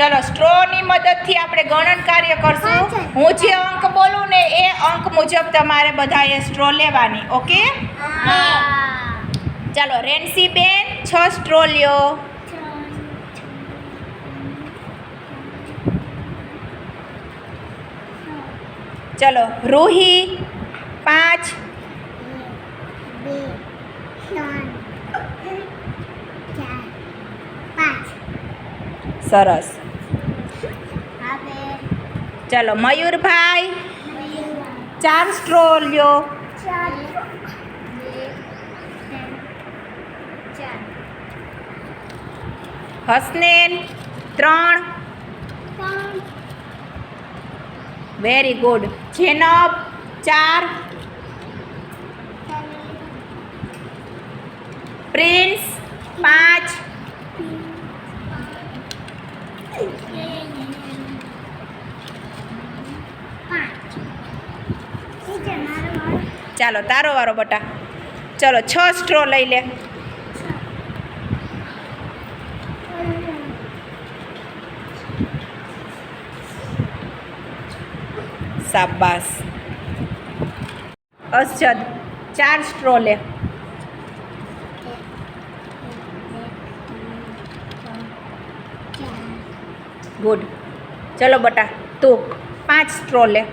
ચલો સ્ટ્રોની મદદથી આપણે ગણન કાર્ય કરશું. હું જે અંક બોલું ને એ અંક મુજબ તમારે બધાએ સ્ટ્રો લેવાની. ઓકે? ચાલો રેન્સી બેન 6 સ્ટ્રો લ્યો. ચલો રૂહી 5. સરસ. ચલો મયુરભાઈ 4 સ્ટ્રો લ્યો. Hasnain 3. Very good. Zainab 4. Prince 5. ચાલો તારો વારો બટા. ચલો 6 સ્ટ્રો લઈ લે. શાબાશ. અસજદ 4 સ્ટ્રો લે. ગુડ. ચલો બટા તું 5 સ્ટ્રો લે.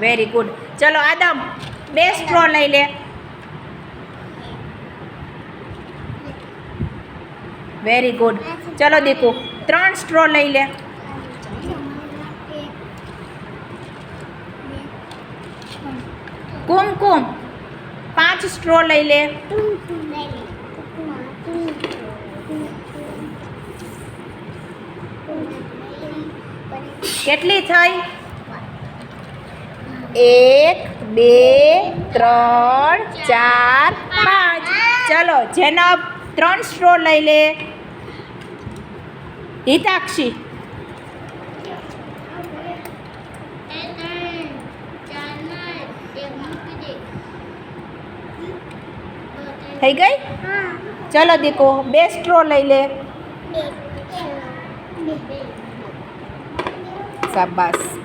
Very good. ચલો આદમ 2 સ્ટ્રો લઈ લે. Very good. ચલો દીકુ 3 સ્ટ્રો લઈ લે. કુમકુમ 5 સ્ટ્રો લઈ લે. કેટલી થઈ? 1 2 3 4 5. ચલો જેનબ 3 સ્ટ્રો લઈ લે. હિતાક્ષી થઈ ગઈ? ચલો દીકો 2 સ્ટ્રો લઈ લે. શાબાશ.